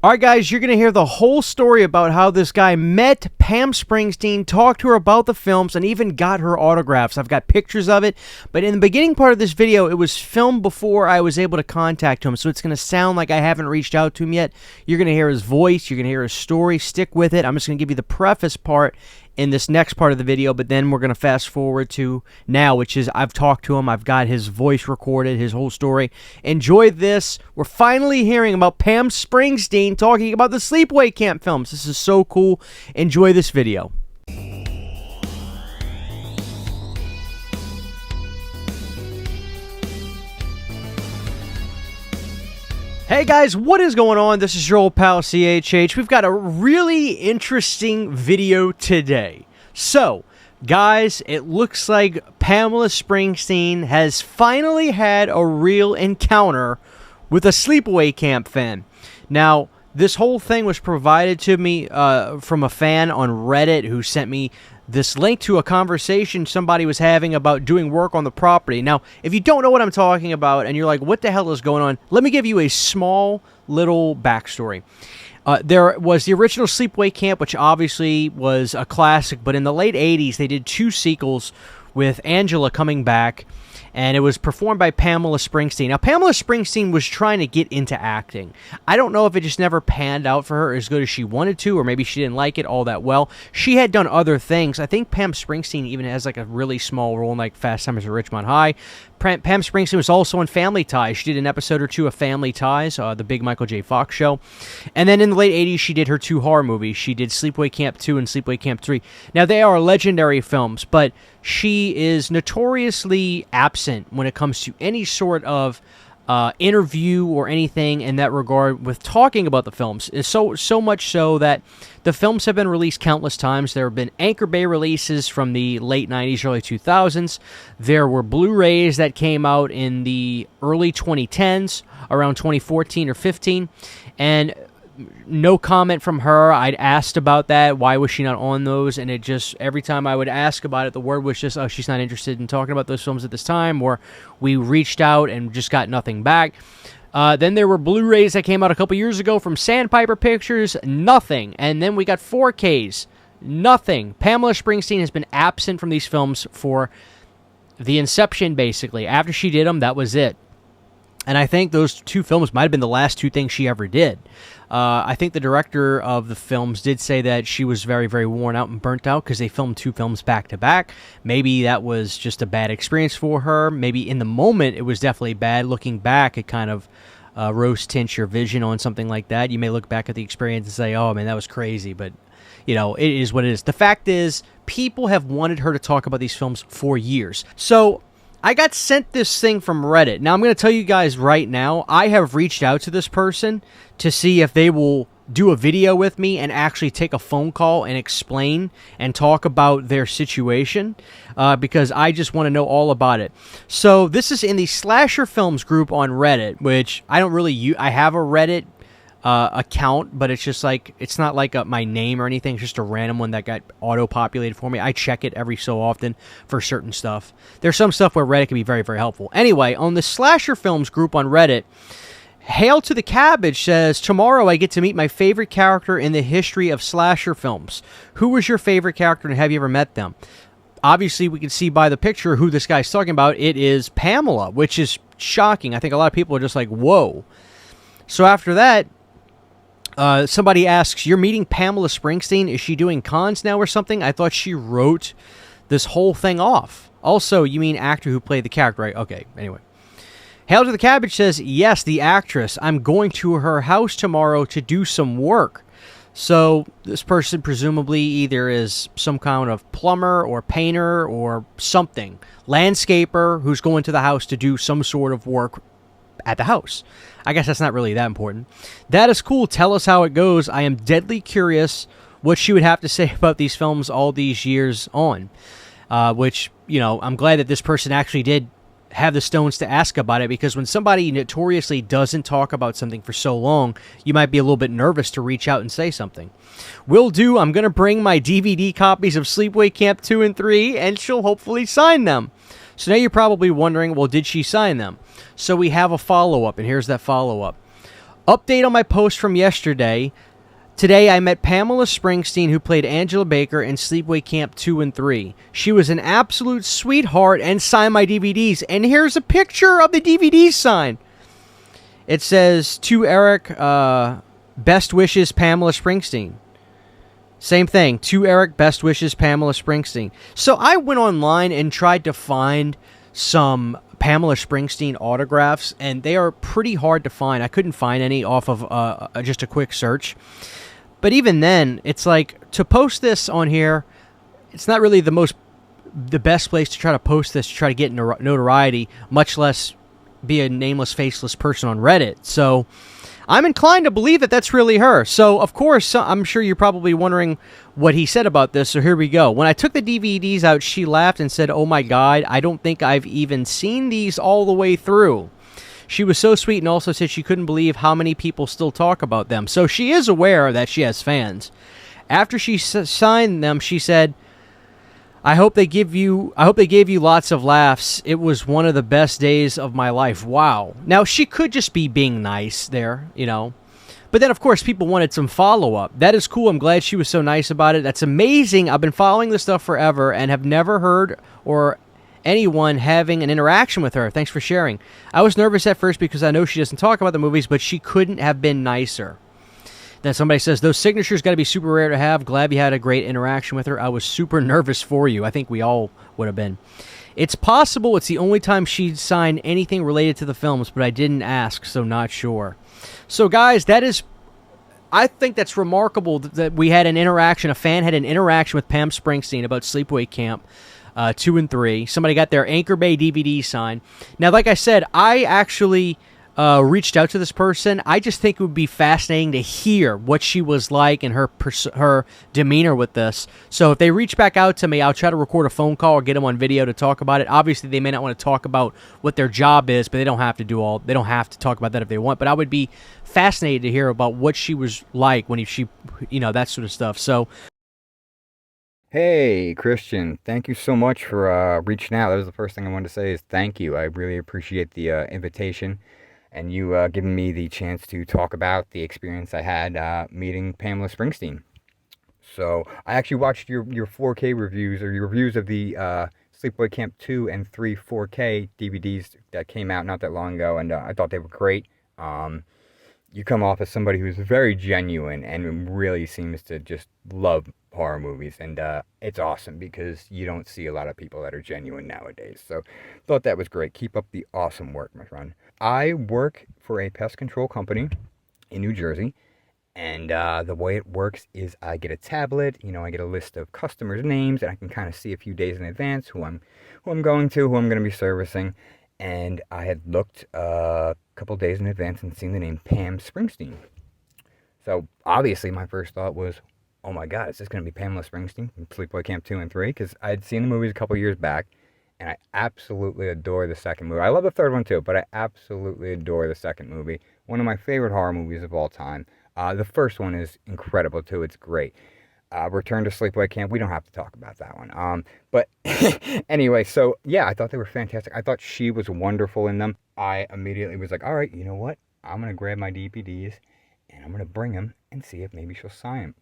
Alright guys, you're going to hear the whole story about how this guy met Pam Springsteen, talked to her about the films, and even got her autographs. I've got pictures of it, but in the beginning part of this video, it was filmed before I was able to contact him, so it's going to sound like I haven't reached out to him yet. You're going to hear his voice, you're going to hear his story. Stick with it. I'm just going to give you the preface part in this next part of the video, but then we're going to fast forward to now, which is I've talked to him, I've got his voice recorded, his whole story. Enjoy this. We're finally hearing about Pam Springsteen talking about the Sleepaway Camp films. This is so cool. Enjoy this video. Hey guys, what is going on? This is your old pal CHH. We've got a really interesting video today. So, guys, it looks like Pamela Springsteen has finally had a real encounter with a Sleepaway Camp fan. Now, this whole thing was provided to me from a fan on Reddit who sent me this link to a conversation somebody was having about doing work on the property. Now, if you don't know what I'm talking about and you're like, what the hell is going on? Let me give you a small little backstory. There was the original Sleepaway Camp, which obviously was a classic, but in the late 80s, they did 2 sequels with Angela coming back, and it was performed by Pamela Springsteen. Now, Pamela Springsteen was trying to get into acting. I don't know if it just never panned out for her as good as she wanted to, or maybe she didn't like it all that well. She had done other things. I think Pam Springsteen even has like a really small role in like Fast Times at Ridgemont High. Pam Springsteen was also in Family Ties. She did an episode or 2 of Family Ties, the big Michael J. Fox show. And then in the late 80s, she did her 2 horror movies. She did Sleepaway Camp 2 and Sleepaway Camp 3. Now, they are legendary films, but she is notoriously absent when it comes to any sort of interview or anything in that regard with talking about the films. So much so that the films have been released countless times. There have been Anchor Bay releases from the late 90s, early 2000s. There were Blu-rays that came out in the early 2010s, around 2014 or 15, and no comment from her. I'd asked about that. Why was she not on those? And it just, every time I would ask about it, the word was just, oh, she's not interested in talking about those films at this time, or we reached out and just got nothing back. Then there were Blu-rays that came out a couple years ago from Sandpiper Pictures, nothing. And then we got 4Ks, nothing. Pamela Springsteen has been absent from these films for the inception, basically. After she did them, that was it. And I think those 2 films might have been the last 2 things she ever did. I think the director of the films did say that she was very, very worn out and burnt out because they filmed 2 films back-to-back. Maybe that was just a bad experience for her. Maybe in the moment it was definitely bad. Looking back, it kind of rose-tints your vision on something like that. You may look back at the experience and say, oh, man, that was crazy. But, you know, it is what it is. The fact is, people have wanted her to talk about these films for years. So I got sent this thing from Reddit. Now, I'm going to tell you guys right now, I have reached out to this person to see if they will do a video with me and actually take a phone call and explain and talk about their situation, because I just want to know all about it. So this is in the Slasher Films group on Reddit, which I don't really use. I have a Reddit account, but it's just like, it's not like my name or anything. It's just a random one that got auto-populated for me. I check it every so often for certain stuff. There's some stuff where Reddit can be very, very helpful. Anyway, on the Slasher Films group on Reddit, Hail to the Cabbage says, tomorrow I get to meet my favorite character in the history of slasher films. Who was your favorite character and have you ever met them? Obviously, we can see by the picture who this guy's talking about. It is Pamela, which is shocking. I think a lot of people are just like, whoa. So after that, somebody asks, you're meeting Pamela Springsteen? Is she doing cons now or something? I thought she wrote this whole thing off. Also, you mean actor who played the character, right? Okay, anyway. Hail to the Cabbage says, yes, the actress. I'm going to her house tomorrow to do some work. So this person presumably either is some kind of plumber or painter or something. Landscaper who's going to the house to do some sort of work at the house. I guess that's not really that important. That is cool. Tell us how it goes. I am deadly curious what she would have to say about these films all these years on. Which, you know, I'm glad that this person actually did have the stones to ask about it, because when somebody notoriously doesn't talk about something for so long, you might be a little bit nervous to reach out and say something. Will do. I'm going to bring my DVD copies of Sleepaway Camp 2 and 3, and she'll hopefully sign them. So now you're probably wondering, well, did she sign them? So we have a follow-up, and here's that follow-up. Update on my post from yesterday. Today, I met Pamela Springsteen, who played Angela Baker in Sleepaway Camp 2 and 3. She was an absolute sweetheart and signed my DVDs. And here's a picture of the DVD sign. It says, to Eric, best wishes, Pamela Springsteen. Same thing. To Eric, best wishes, Pamela Springsteen. So I went online and tried to find some Pamela Springsteen autographs, and they are pretty hard to find. I couldn't find any off of just a quick search. But even then, it's like, to post this on here, it's not really the best place to try to post this to try to get notoriety, much less be a nameless, faceless person on Reddit. So I'm inclined to believe that that's really her. So, of course, I'm sure you're probably wondering what he said about this, so here we go. When I took the DVDs out, she laughed and said, "Oh my God, I don't think I've even seen these all the way through." She was so sweet and also said she couldn't believe how many people still talk about them. So she is aware that she has fans. After she signed them, she said, I hope they gave you lots of laughs. It was one of the best days of my life." Wow. Now, she could just be being nice there, you know. But then, of course, people wanted some follow-up. That is cool. I'm glad she was so nice about it. That's amazing. I've been following this stuff forever and have never heard or anyone having an interaction with her. Thanks for sharing. I was nervous at first because I know she doesn't talk about the movies, but she couldn't have been nicer. Then somebody says, those signatures got to be super rare to have. Glad you had a great interaction with her. I was super nervous for you. I think we all would have been. It's possible it's the only time she'd signed anything related to the films, but I didn't ask, so not sure. So, guys, I think that's remarkable that we had an interaction, a fan had an interaction with Pam Springsteen about Sleepaway Camp 2 and 3. Somebody got their Anchor Bay DVD signed. Now, like I said, I actually reached out to this person. I just think it would be fascinating to hear what she was like and her demeanor with this. So if they reach back out to me, I'll try to record a phone call or get them on video to talk about it. Obviously, they may not want to talk about what their job is, but they don't have to talk about that if they want. But I would be fascinated to hear about what she was like when she, that sort of stuff. So. Hey, Christian, thank you so much for reaching out. That was the first thing I wanted to say is thank you. I really appreciate the invitation and you giving me the chance to talk about the experience I had meeting Pamela Springsteen. So I actually watched your 4K reviews or your reviews of the Sleepaway Camp 2 and 3 4K DVDs that came out not that long ago, and I thought they were great. You come off as somebody who's very genuine and really seems to just love horror movies, and it's awesome because you don't see a lot of people that are genuine nowadays. So thought that was great. Keep up the awesome work, my friend. I work for a pest control company in New Jersey, and the way it works is I get a tablet, I get a list of customers' names, and I can kind of see a few days in advance who I'm going to be servicing. And I had looked a couple days in advance and seen the name Pam Springsteen. So obviously my first thought was, oh my God, is this going to be Pamela Springsteen from Sleepaway Camp 2 and 3? Because I had seen the movies a couple years back, and I absolutely adore the second movie. I love the third one too, but I absolutely adore the second movie. One of my favorite horror movies of all time. The first one is incredible too. It's great. Return to Sleepaway Camp, we don't have to talk about that one. But anyway, so yeah, I thought they were fantastic. I thought she was wonderful in them. I immediately was like, all right, you know what? I'm going to grab my DVDs and I'm going to bring them and see if maybe she'll sign them.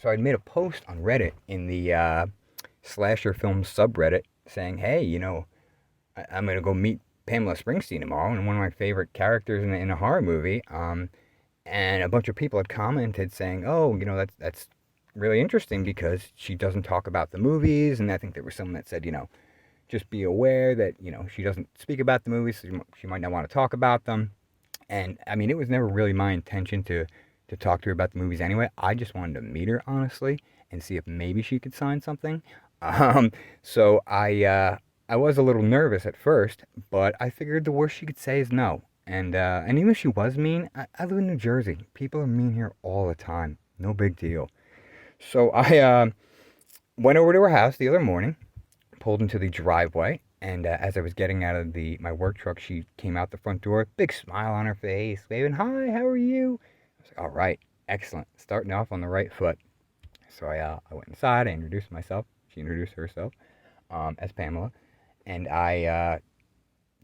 So I made a post on Reddit in the Slasher Film subreddit saying, hey, I'm going to go meet Pamela Springsteen tomorrow, and one of my favorite characters in a horror movie. And a bunch of people had commented saying, oh, that's really interesting because she doesn't talk about the movies. And I think there was someone that said, just be aware that, she doesn't speak about the movies, so she might not want to talk about them. And I mean, it was never really my intention to talk to her about the movies anyway. I just wanted to meet her, honestly, and see if maybe she could sign something. So I was a little nervous at first, but I figured the worst she could say is no. And even if she was mean, I live in New Jersey. People are mean here all the time. No big deal. So I went over to her house the other morning, pulled into the driveway, and as I was getting out of my work truck, she came out the front door, big smile on her face, waving, hi, how are you? I was like, all right, excellent, starting off on the right foot. So I went inside, I introduced myself, she introduced herself as Pamela, and I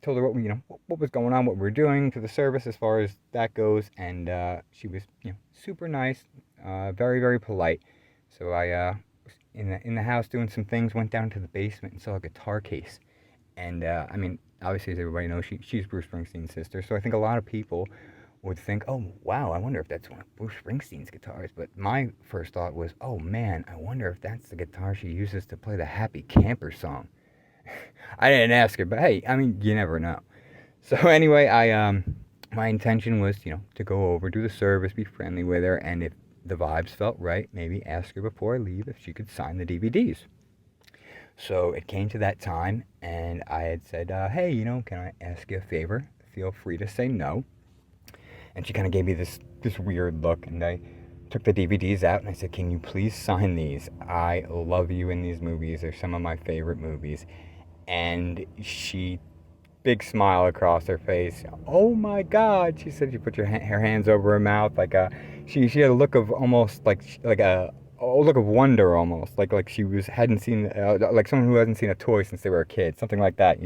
told her what was going on, what we were doing for the service as far as that goes, and she was super nice, very very polite. So I was in the house doing some things, went down to the basement and saw a guitar case, and I mean, obviously as everybody knows, she's Bruce Springsteen's sister, so I think a lot of people would think, oh wow, I wonder if that's one of Bruce Springsteen's guitars. But my first thought was, oh man, I wonder if that's the guitar she uses to play the Happy Camper song. I didn't ask her, but hey, I mean, you never know. So anyway, my intention was, to go over, do the service, be friendly with her, and if the vibes felt right, maybe ask her before I leave if she could sign the DVDs. So it came to that time, and I had said, hey, can I ask you a favor? Feel free to say no. And she kind of gave me this weird look, and I took the DVDs out, and I said, can you please sign these? I love you in these movies. They're some of my favorite movies. And she, big smile across her face. Oh my God, she said. She put her hands over her mouth, like she had a look of almost like a look of wonder, almost like she hadn't seen like someone who hasn't seen a toy since they were a kid, something like that,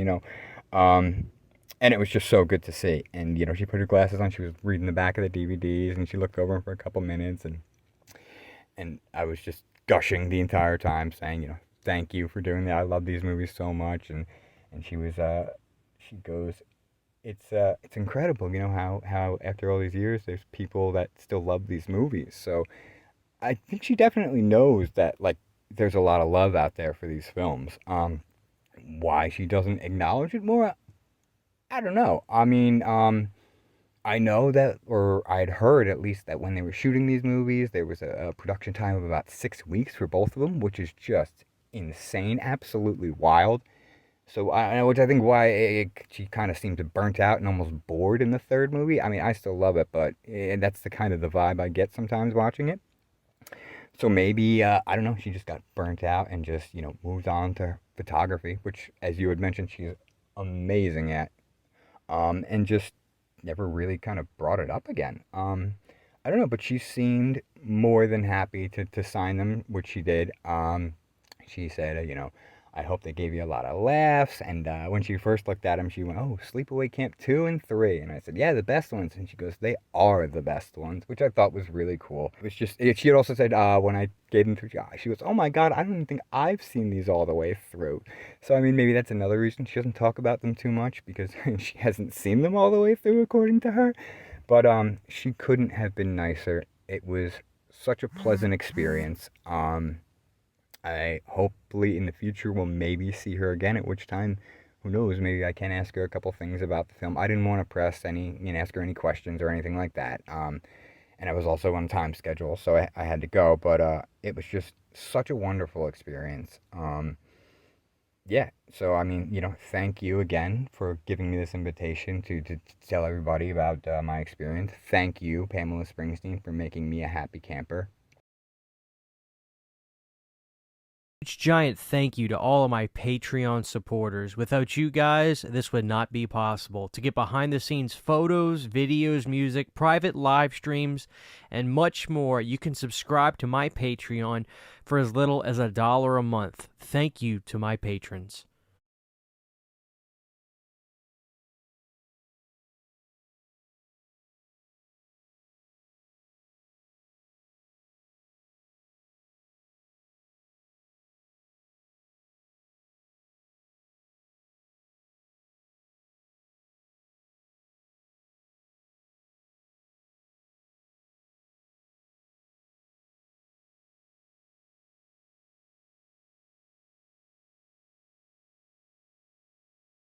and it was just so good to see. And she put her glasses on, she was reading the back of the DVDs, and she looked over them for a couple minutes, and I was just gushing the entire time, saying, thank you for doing that. I love these movies so much. And she was she goes, it's incredible, how after all these years there's people that still love these movies. So I think she definitely knows that, like, there's a lot of love out there for these films. Why she doesn't acknowledge it more, I don't know. I mean, I know that, or I'd heard at least, that when they were shooting these movies, there was a production time of about 6 weeks for both of them, which is just insane, absolutely wild. So which I think why she kind of seemed burnt out and almost bored in the third movie. I mean, I still love it, but that's the kind of the vibe I get sometimes watching it. So maybe I don't know. She just got burnt out and just moved on to photography, which, as you had mentioned, she's amazing at, and just never really kind of brought it up again. I don't know, but she seemed more than happy to sign them, which she did. She said, I hope they gave you a lot of laughs. And when she first looked at him, she went, oh, Sleepaway Camp 2 and 3. And I said, yeah, the best ones. And she goes, they are the best ones, which I thought was really cool. It was just, she had also said, when I gave them to her, she goes, oh my God, I don't even think I've seen these all the way through. So, I mean, maybe that's another reason she doesn't talk about them too much, because she hasn't seen them all the way through, according to her. But she couldn't have been nicer. It was such a pleasant experience. I hopefully in the future will maybe see her again, at which time, who knows, maybe I can ask her a couple things about the film. I didn't want to press ask her any questions or anything like that. And I was also on time schedule, so I had to go, but it was just such a wonderful experience. Yeah, so I mean, thank you again for giving me this invitation to tell everybody about my experience. Thank you, Pamela Springsteen, for making me a happy camper. Giant thank you to all of my Patreon supporters. Without you guys, this would not be possible. To get behind the scenes photos, videos, music, private live streams, and much more, you can subscribe to my Patreon for as little as $1 a month. Thank you to my patrons.